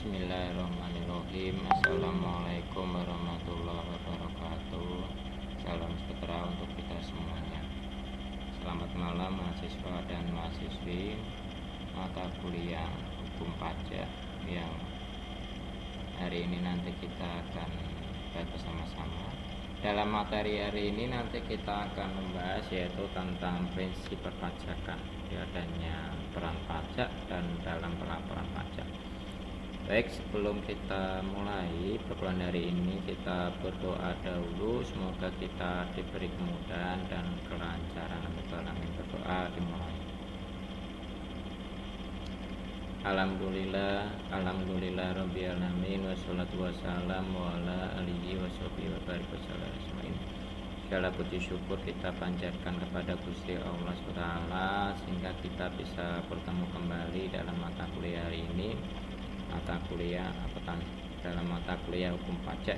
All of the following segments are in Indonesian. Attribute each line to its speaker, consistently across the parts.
Speaker 1: Bismillahirrahmanirrahim. Assalamualaikum warahmatullahi wabarakatuh. Salam sejahtera untuk kita semuanya. Selamat malam mahasiswa dan mahasiswi mata kuliah hukum pajak yang hari ini nanti kita akan bahas bersama-sama. Dalam materi hari ini nanti kita akan membahas yaitu tentang prinsip perpajakan, adanya peran pajak dan dalam pelaporan pajak. Baik, sebelum kita mulai perkuliahan hari ini, kita berdoa dahulu. Semoga kita diberi kemudahan dan kelancaran. Amin. Berdoa dimulai. Alhamdulillah Rabbil alamin, wassalatu wassalamu ala alihi washabihi wa barik wasallam ajmain. Segala puji syukur kita panjatkan kepada Gusti Allah SWT sehingga kita bisa bertemu kembali dalam mata kuliah hari ini. Dalam mata kuliah hukum pajak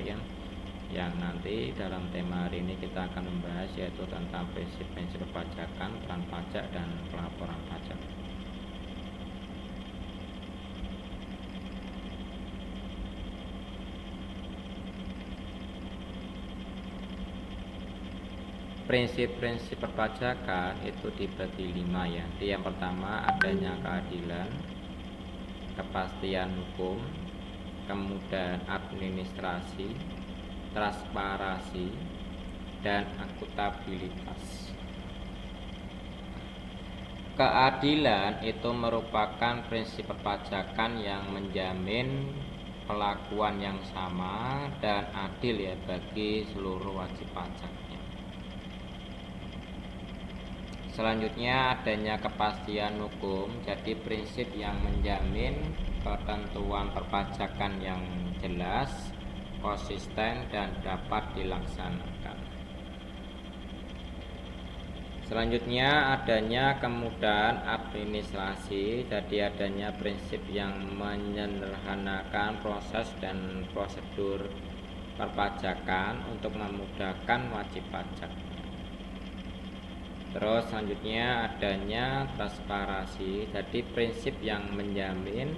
Speaker 1: yang nanti dalam tema hari ini kita akan membahas yaitu tentang prinsip-prinsip perpajakan, peran pajak dan pelaporan pajak. Prinsip-prinsip perpajakan itu dibagi 5 ya. Yang pertama adanya keadilan, kepastian hukum, kemudahan administrasi, transparansi, dan akuntabilitas. Keadilan itu merupakan prinsip perpajakan yang menjamin perlakuan yang sama dan adil ya bagi seluruh wajib pajaknya. Selanjutnya adanya kepastian hukum, jadi prinsip yang menjamin ketentuan perpajakan yang jelas, konsisten, dan dapat dilaksanakan. Selanjutnya adanya kemudahan administrasi, jadi adanya prinsip yang menyederhanakan proses dan prosedur perpajakan untuk memudahkan wajib pajak. Terus selanjutnya adanya transparansi, jadi prinsip yang menjamin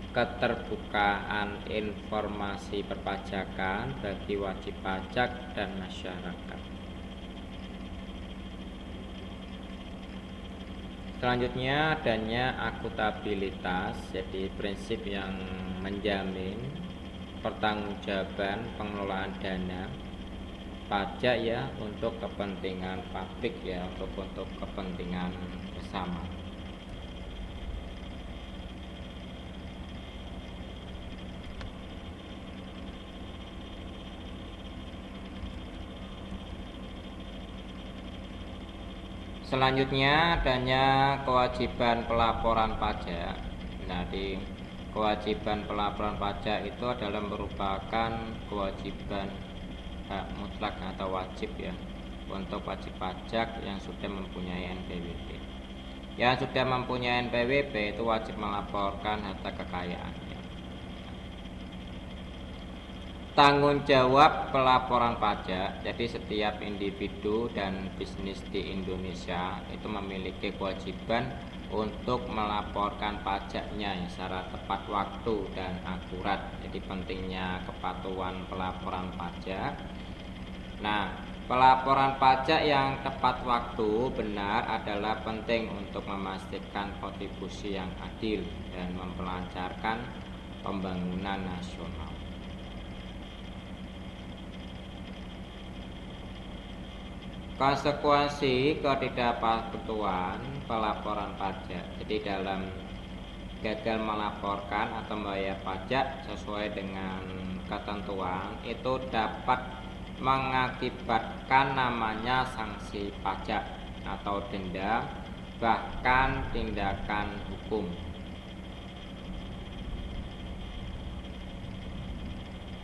Speaker 1: keterbukaan informasi perpajakan bagi wajib pajak dan masyarakat. Selanjutnya adanya akuntabilitas, jadi prinsip yang menjamin pertanggungjawaban pengelolaan dana pajak ya untuk kepentingan publik ya, untuk kepentingan bersama. Selanjutnya adanya kewajiban pelaporan pajak. Nah, di kewajiban pelaporan pajak itu adalah merupakan kewajiban hak mutlak atau wajib ya untuk wajib pajak yang sudah mempunyai NPWP. Yang sudah mempunyai NPWP itu wajib melaporkan harta kekayaannya. Tanggung jawab pelaporan pajak, jadi setiap individu dan bisnis di Indonesia itu memiliki kewajiban untuk melaporkan pajaknya secara tepat waktu dan akurat. Jadi pentingnya kepatuhan pelaporan pajak. Nah, pelaporan pajak yang tepat waktu benar adalah penting untuk memastikan kontribusi yang adil dan memperlancarkan pembangunan nasional. Konsekuensi ketidakpatuhan pelaporan pajak, jadi dalam gagal melaporkan atau membayar pajak sesuai dengan ketentuan itu dapat mengakibatkan namanya sanksi pajak atau denda, bahkan tindakan hukum.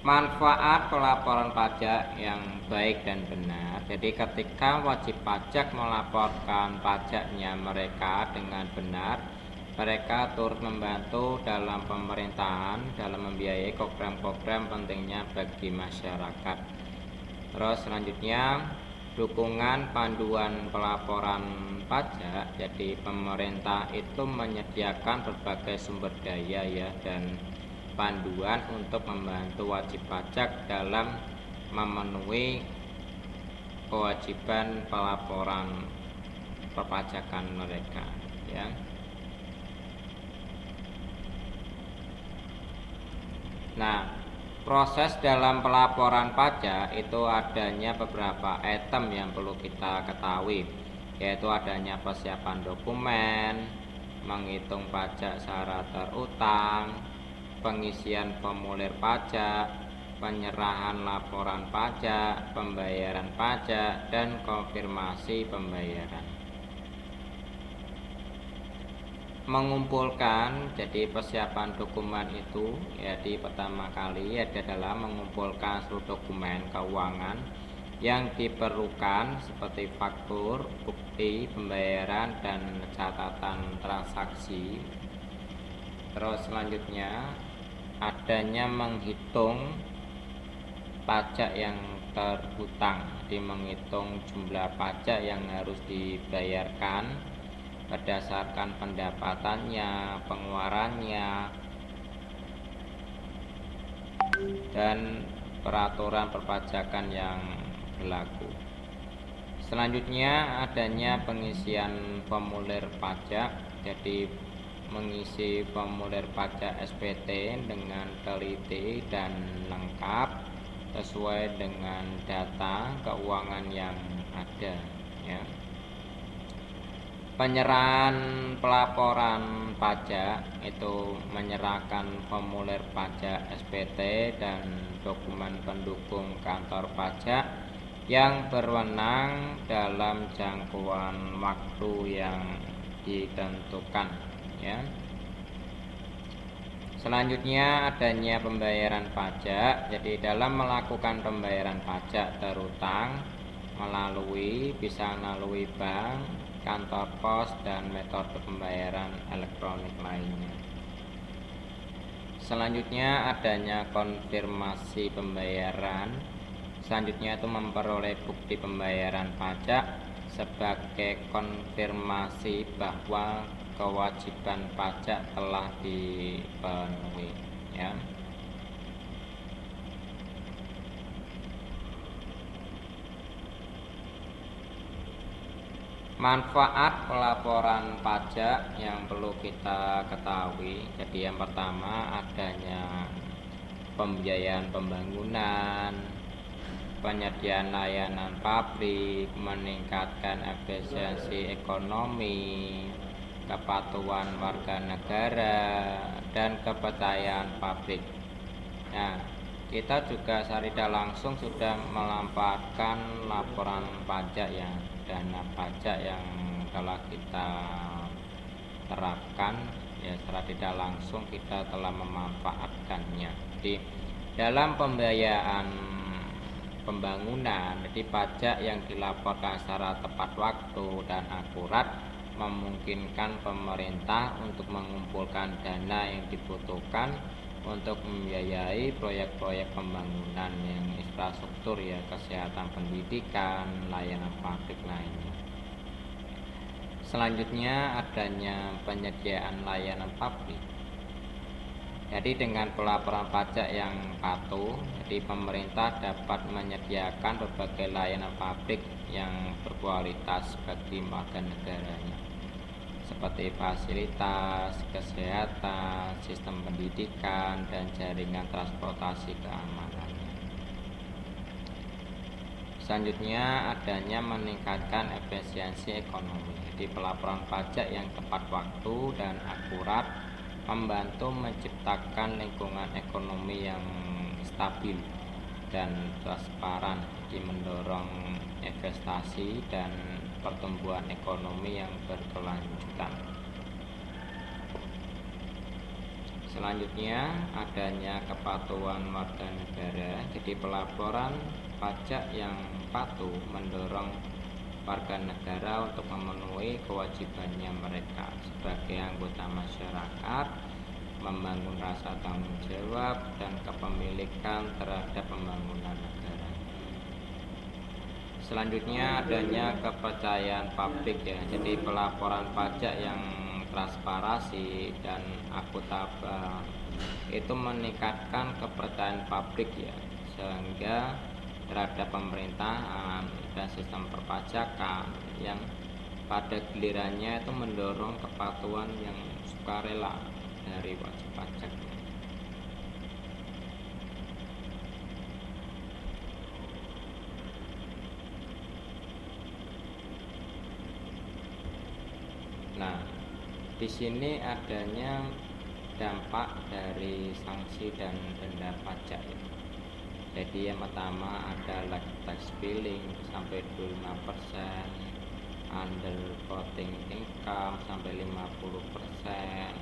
Speaker 1: Manfaat pelaporan pajak yang baik dan benar. Jadi ketika wajib pajak melaporkan pajaknya mereka dengan benar, mereka turut membantu dalam pemerintahan dalam membiayai program-program pentingnya bagi masyarakat. Terus selanjutnya dukungan panduan pelaporan pajak. Jadi pemerintah itu menyediakan berbagai sumber daya ya dan panduan untuk membantu wajib pajak dalam memenuhi kewajiban pelaporan perpajakan mereka, ya. Nah, proses dalam pelaporan pajak itu adanya beberapa item yang perlu kita ketahui, yaitu adanya persiapan dokumen, menghitung pajak secara terutang, pengisian formulir pajak, penyerahan laporan pajak, pembayaran pajak, dan konfirmasi pembayaran. Mengumpulkan, jadi persiapan dokumen itu jadi pertama kali adalah mengumpulkan seluruh dokumen keuangan yang diperlukan seperti faktur, bukti pembayaran, dan catatan transaksi. Terus selanjutnya adanya menghitung pajak yang terhutang, jadi menghitung jumlah pajak yang harus dibayarkan berdasarkan pendapatannya, pengeluarannya, dan peraturan perpajakan yang berlaku. Selanjutnya adanya pengisian formulir pajak, jadi mengisi formulir pajak SPT dengan teliti dan lengkap sesuai dengan data keuangan yang ada, ya. Penyerahan pelaporan pajak itu menyerahkan formulir pajak SPT dan dokumen pendukung kantor pajak yang berwenang dalam jangkauan waktu yang ditentukan, ya. Selanjutnya adanya pembayaran pajak, jadi dalam melakukan pembayaran pajak terutang bisa melalui bank, kantor pos, dan metode pembayaran elektronik lainnya. Selanjutnya adanya konfirmasi pembayaran. Selanjutnya itu memperoleh bukti pembayaran pajak sebagai konfirmasi bahwa kewajiban pajak telah dipenuhi, ya. Manfaat pelaporan pajak yang perlu kita ketahui. Jadi yang pertama adanya pembiayaan pembangunan, penyediaan layanan pabrik, meningkatkan efisiensi ekonomi, kepatuhan warga negara, dan kepercayaan publik. Nah, kita juga secara tidak langsung sudah melampirkan laporan pajak, ya, dana pajak yang telah kita terapkan, ya, secara tidak langsung kita telah memanfaatkannya. Jadi dalam pembiayaan pembangunan, jadi pajak yang dilaporkan secara tepat waktu dan akurat memungkinkan pemerintah untuk mengumpulkan dana yang dibutuhkan untuk membiayai proyek-proyek pembangunan yang infrastruktur, ya, kesehatan, pendidikan, layanan publik lainnya. Selanjutnya adanya penyediaan layanan publik. Jadi dengan pelaporan pajak yang patuh, jadi pemerintah dapat menyediakan berbagai layanan publik yang berkualitas bagi warga negaranya, seperti fasilitas kesehatan, sistem pendidikan, dan jaringan transportasi keamanannya. Selanjutnya adanya meningkatkan efisiensi ekonomi. Jadi pelaporan pajak yang tepat waktu dan akurat membantu menciptakan lingkungan ekonomi yang stabil dan transparan, jadi mendorong investasi dan pertumbuhan ekonomi yang berkelanjutan. Selanjutnya adanya kepatuhan warga negara. Jadi pelaporan pajak yang patuh mendorong warga negara untuk memenuhi kewajibannya mereka sebagai anggota masyarakat, membangun rasa tanggung jawab dan kepemilikan terhadap pembangunan negara. Selanjutnya adanya kepercayaan publik, ya. Jadi pelaporan pajak yang transparansi dan akuntabel itu meningkatkan kepercayaan publik ya, sehingga terhadap pemerintahan dan sistem perpajakan yang pada gilirannya itu mendorong kepatuhan yang sukarela dari wajib pajak. Nah, di sini adanya dampak dari sanksi dan denda pajak ya. Jadi yang pertama ada late tax filing sampai 25%, under voting income sampai 50%,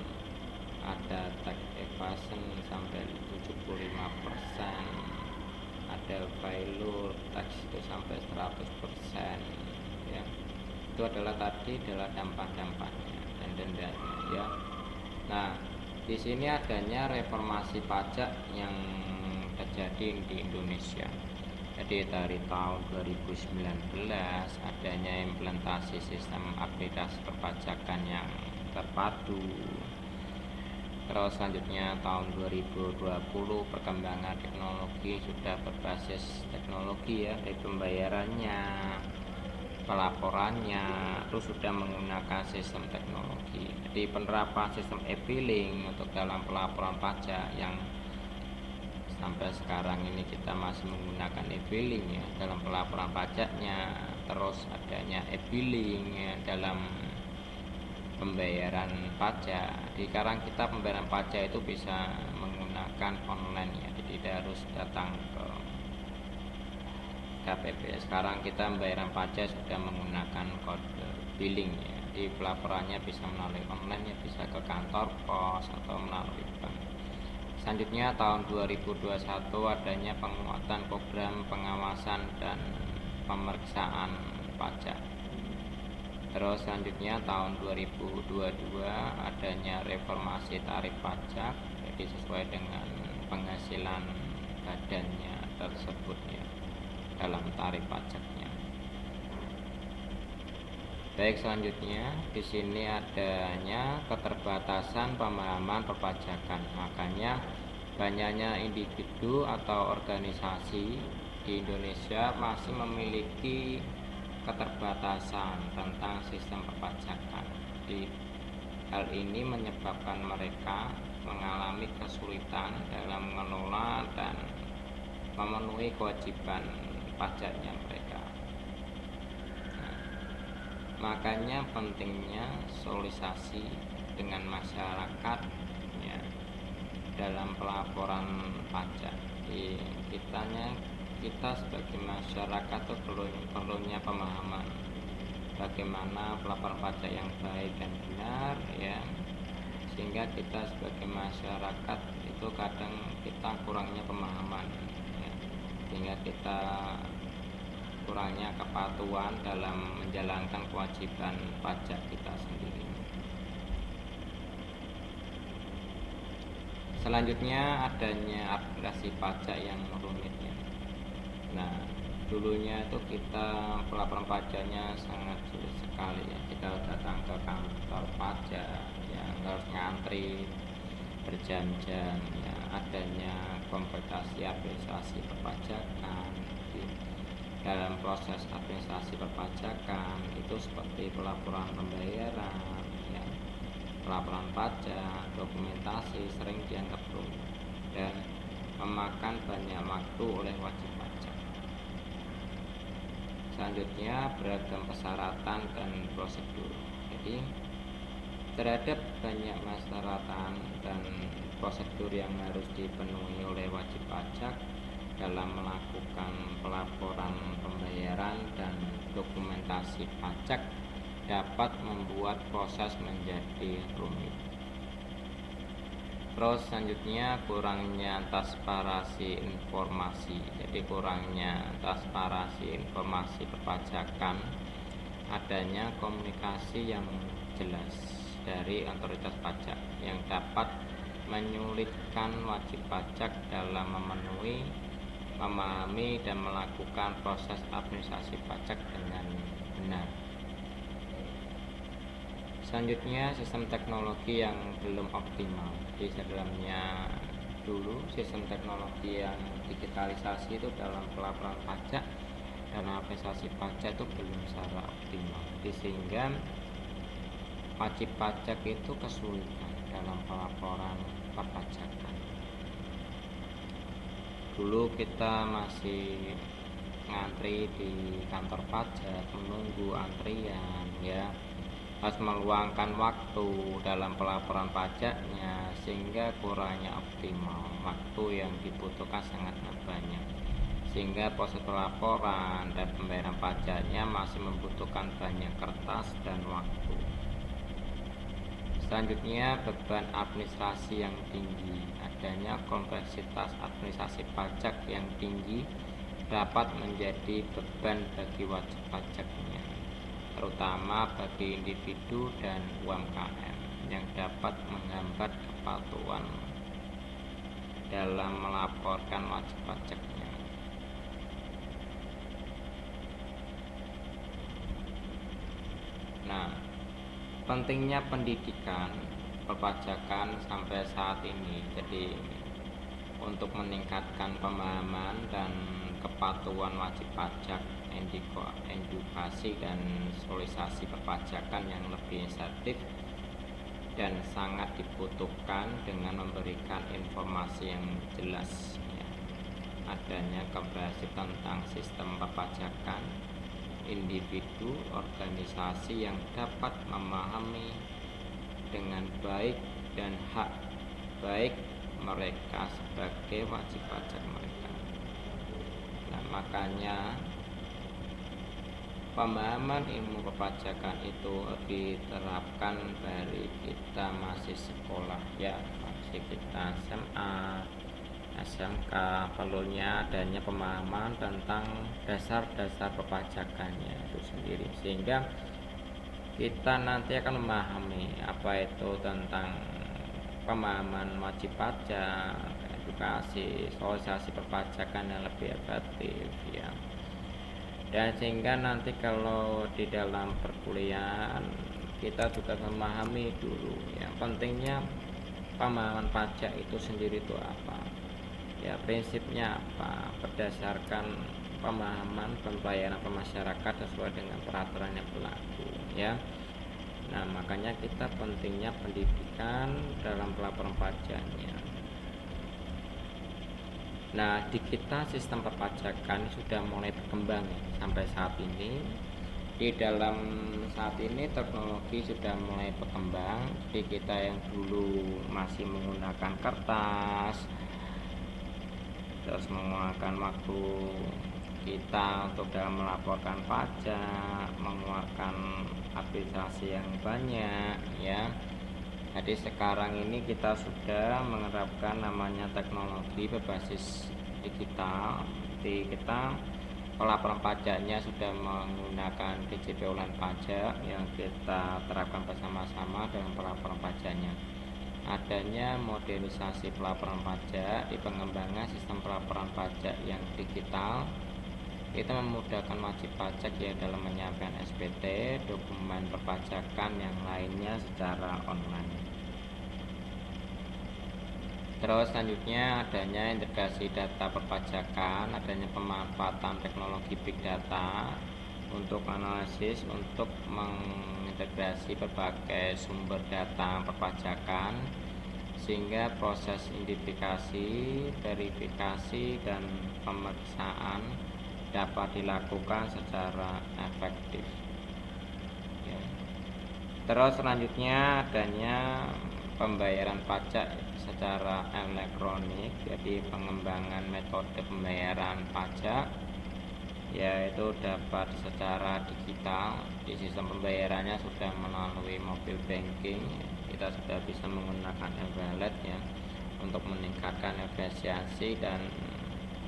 Speaker 1: ada tax evasion sampai 75%, ada failure tax itu sampai 100% ya. Itu adalah dampak-dampaknya dan dendanya ya. Nah, di sini adanya reformasi pajak yang terjadi di Indonesia. Jadi dari tahun 2019 adanya implementasi sistem aplikasi perpajakan yang terpadu. Terus selanjutnya tahun 2020 perkembangan teknologi sudah berbasis teknologi ya, dari pembayarannya, pelaporannya terus sudah menggunakan sistem teknologi. Jadi penerapan sistem e-filing untuk dalam pelaporan pajak yang sampai sekarang ini kita masih menggunakan e-filing ya dalam pelaporan pajaknya. Terus adanya e-filing ya dalam pembayaran pajak. Di sekarang kita pembayaran pajak itu bisa menggunakan online ya, jadi tidak harus datang ke KPP. Sekarang kita pembayaran pajak sudah menggunakan kode billing ya. Di pelaporannya bisa melalui online ya, bisa ke kantor pos atau melalui bank. Selanjutnya tahun 2021 adanya penguatan program pengawasan dan pemeriksaan pajak. Terus selanjutnya tahun 2022 adanya reformasi tarif pajak, jadi sesuai dengan penghasilan badannya tersebut ya dalam tarif pajaknya. Baik, selanjutnya di sini adanya keterbatasan pemahaman perpajakan. Makanya banyaknya individu atau organisasi di Indonesia masih memiliki keterbatasan tentang sistem perpajakan. Di hal ini menyebabkan mereka mengalami kesulitan dalam mengelola dan memenuhi kewajiban pajaknya mereka. Makanya pentingnya sosialisasi dengan masyarakat ya, dalam pelaporan pajak. Jadi kita sebagai masyarakat itu perlunya pemahaman bagaimana pelaporan pajak yang baik dan benar ya, sehingga kita sebagai masyarakat itu kadang kita kurangnya pemahaman ya, sehingga kita kurangnya kepatuhan dalam menjalankan kewajiban pajak kita sendiri. Selanjutnya adanya aplikasi pajak yang rumit ya. Nah, dulunya itu kita pelaporan pajaknya sangat sulit sekali ya. Kita datang ke kantor pajak yang harus ngantri berjam-jam ya. Adanya komputasi aplikasi perpajakan dalam proses administrasi perpajakan itu seperti pelaporan pembayaran ya, pelaporan pajak, dokumentasi sering dianggap rumit dan memakan banyak waktu oleh wajib pajak. Selanjutnya beragam persyaratan dan prosedur. Jadi terhadap banyak persyaratan dan prosedur yang harus dipenuhi oleh wajib pajak dalam melakukan pelaporan pembayaran dan dokumentasi pajak dapat membuat proses menjadi rumit. Terus selanjutnya kurangnya transparansi informasi. Jadi kurangnya transparansi informasi perpajakan, adanya komunikasi yang jelas dari otoritas pajak yang dapat menyulitkan wajib pajak dalam memahami dan melakukan proses administrasi pajak dengan benar. Selanjutnya sistem teknologi yang belum optimal. Di dalamnya dulu sistem teknologi yang digitalisasi itu dalam pelaporan pajak dan administrasi pajak itu belum secara optimal, sehingga wajib pajak itu kesulitan dalam pelaporan perpajakan. Dulu kita masih ngantri di kantor pajak, menunggu antrian, ya harus meluangkan waktu dalam pelaporan pajaknya, sehingga kurangnya optimal, waktu yang dibutuhkan sangat banyak, sehingga proses pelaporan dan pembayaran pajaknya masih membutuhkan banyak kertas dan waktu. Selanjutnya, beban administrasi yang tinggi. Adanya kompleksitas administrasi pajak yang tinggi dapat menjadi beban bagi wajib pajaknya, terutama bagi individu dan UMKM yang dapat menghambat kepatuhan dalam melaporkan wajib pajaknya. Nah, pentingnya pendidikan perpajakan sampai saat ini. Jadi untuk meningkatkan pemahaman dan kepatuhan wajib pajak, edukasi dan sosialisasi perpajakan yang lebih insentif dan sangat dibutuhkan dengan memberikan informasi yang jelas, ya. Adanya komprehensif tentang sistem perpajakan, individu, organisasi yang dapat memahami dengan baik dan hak baik mereka sebagai wajib pajak mereka. Nah, makanya pemahaman ilmu perpajakan itu diterapkan dari kita masih sekolah, ya, masih kita SMA, SMK, perlunya adanya pemahaman tentang dasar-dasar perpajakannya itu sendiri, sehingga kita nanti akan memahami apa itu tentang pemahaman wajib pajak, edukasi, sosialisasi perpajakan yang lebih efektif, ya. Dan sehingga nanti kalau di dalam perkuliahan kita juga memahami dulu, ya, pentingnya pemahaman pajak itu sendiri itu apa, ya, prinsipnya apa, berdasarkan pemahaman pembayaran ke masyarakat sesuai dengan peraturan yang berlaku, ya. Nah, makanya kita pentingnya pendidikan dalam pelaporan pajaknya. Nah, di kita sistem perpajakan sudah mulai berkembang, ya, sampai saat ini. Di dalam saat ini teknologi sudah mulai berkembang. Di kita yang dulu masih menggunakan kertas, terus menggunakan waktu kita untuk dalam melaporkan pajak, mengeluarkan aplikasi yang banyak, ya. Jadi sekarang ini kita sudah menerapkan namanya teknologi berbasis digital. Di kita pelaporan pajaknya sudah menggunakan DJP online pajak yang kita terapkan bersama-sama dalam pelaporan pajaknya. Adanya modernisasi pelaporan pajak di pengembangan sistem pelaporan pajak yang digital itu memudahkan wajib pajak, ya, dalam menyampaikan SPT, dokumen perpajakan yang lainnya secara online. Terus selanjutnya adanya integrasi data perpajakan, adanya pemanfaatan teknologi big data untuk analisis, untuk mengintegrasi berbagai sumber data perpajakan, sehingga proses identifikasi, verifikasi, dan pemeriksaan dapat dilakukan secara efektif, ya. Terus selanjutnya adanya pembayaran pajak secara elektronik, jadi pengembangan metode pembayaran pajak, yaitu dapat secara digital. Di sistem pembayarannya sudah melalui mobile banking, kita sudah bisa menggunakan e-wallet, ya, untuk meningkatkan efisiensi dan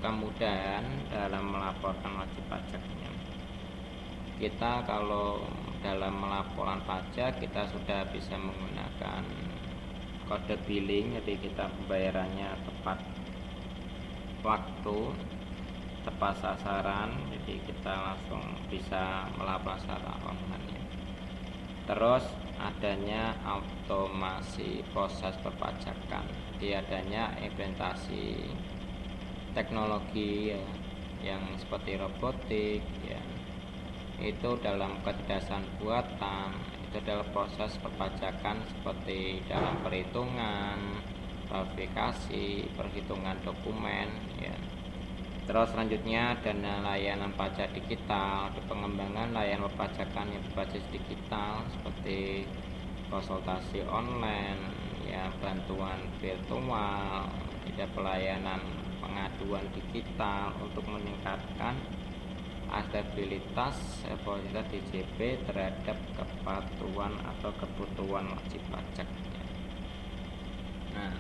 Speaker 1: kemudahan dalam melaporkan wajib pajaknya. Kita kalau dalam melaporan pajak kita sudah bisa menggunakan kode billing, jadi kita pembayarannya tepat waktu, tepat sasaran, jadi kita langsung bisa melapor secara online, ya. Terus adanya automasi proses perpajakan, jadi adanya implementasi teknologi ya, yang seperti robotik ya, itu dalam kecerdasan buatan, itu adalah proses perpajakan seperti dalam perhitungan, verifikasi, perhitungan dokumen ya. Terus selanjutnya dana layanan pajak digital, pengembangan layanan perpajakan yang berbasis digital seperti konsultasi online, ya, bantuan virtual, ada pelayanan pengaduan digital untuk meningkatkan akuntabilitas DJP terhadap kepatuhan atau kebutuhan wajib pajak. Nah,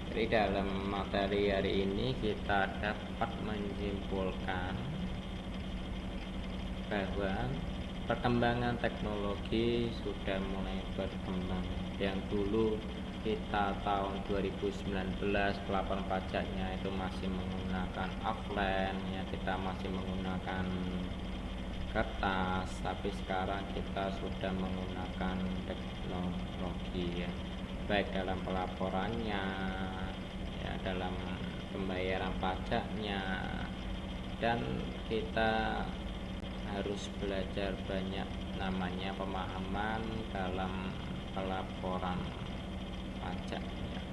Speaker 1: jadi dalam materi hari ini kita dapat menyimpulkan bahwa perkembangan teknologi sudah mulai berkembang. Yang dulu kita tahun 2019 pelaporan pajaknya itu masih menggunakan offline ya, kita masih menggunakan kertas, tapi sekarang kita sudah menggunakan teknologi ya, baik dalam pelaporannya ya, dalam pembayaran pajaknya, dan kita harus belajar banyak namanya pemahaman dalam pelaporan pajak ya,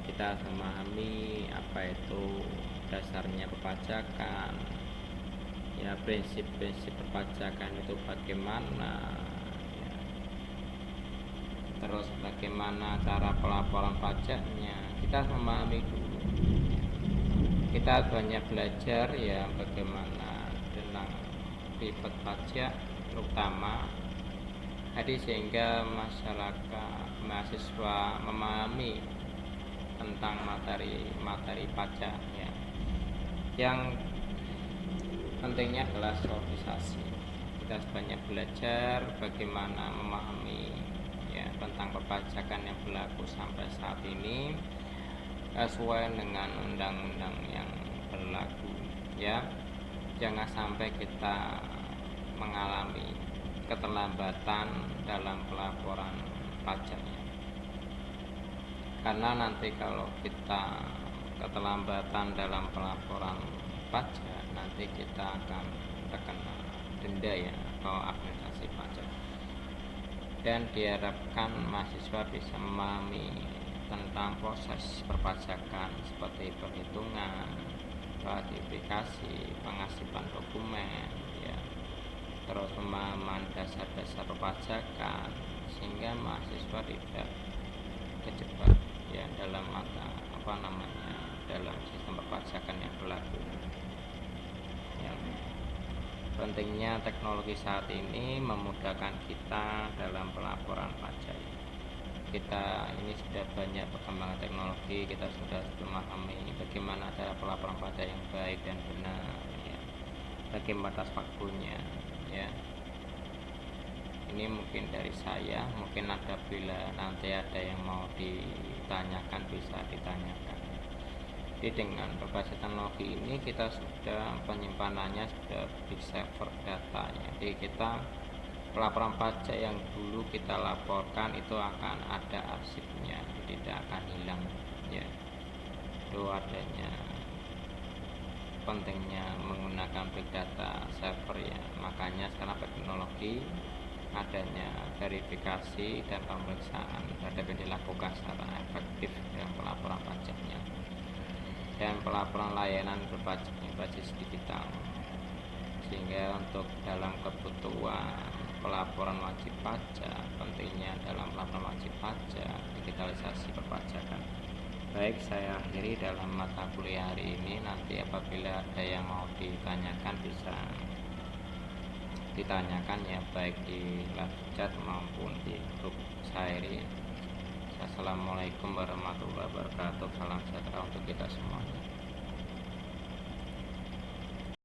Speaker 1: kita harus memahami apa itu dasarnya perpajakan ya, prinsip-prinsip perpajakan itu bagaimana ya, terus bagaimana cara pelaporan pajaknya, kita harus memahami dulu ya. Kita banyak belajar ya bagaimana tentang ribet pajak terutama, jadi sehingga masyarakat mahasiswa memahami tentang materi pajak ya. Yang pentingnya adalah sosialisasi, kita banyak belajar bagaimana memahami ya tentang perpajakan yang berlaku sampai saat ini sesuai dengan undang-undang yang berlaku ya. Jangan sampai kita mengalami keterlambatan dalam pelaporan pajaknya, karena nanti kalau kita keterlambatan dalam pelaporan pajak, nanti kita akan terkena denda ya atau administrasi pajak. Dan diharapkan mahasiswa bisa memahami tentang proses perpajakan seperti perhitungan, verifikasi, pengasipan dokumen ya, terus pemahaman dasar-dasar perpajakan sehingga mahasiswa tidak kejebak ya dalam dalam sistem perpajakan yang berlaku ya. Pentingnya teknologi saat ini memudahkan kita dalam pelaporan pajak. Kita ini sudah banyak perkembangan teknologi, kita sudah memahami bagaimana cara pelaporan pajak yang baik dan benar ya, bagaimana batas waktunya ya. Ini mungkin dari saya, mungkin bila nanti ada yang mau ditanyakan bisa ditanyakan. Jadi dengan berbasis teknologi ini kita sudah penyimpanannya sudah di server datanya, jadi kita pelaporan pajak yang dulu kita laporkan itu akan ada arsipnya, tidak akan hilang ya. Itu adanya pentingnya menggunakan big data server ya, makanya sekarang teknologi adanya verifikasi dan pemeriksaan dapat dilakukan secara efektif dalam pelaporan pajaknya dan pelaporan layanan berpajak berbasis digital, sehingga untuk dalam kebutuhan pelaporan wajib pajak, pentingnya dalam pelaporan wajib pajak digitalisasi perpajakan. Baik, saya akhiri dalam mata kuliah hari ini. Nanti apabila ada yang mau ditanyakan bisa ditanyakan ya, baik di live chat maupun di grup Sairi. Assalamualaikum warahmatullahi wabarakatuh. Salam sejahtera untuk kita semua.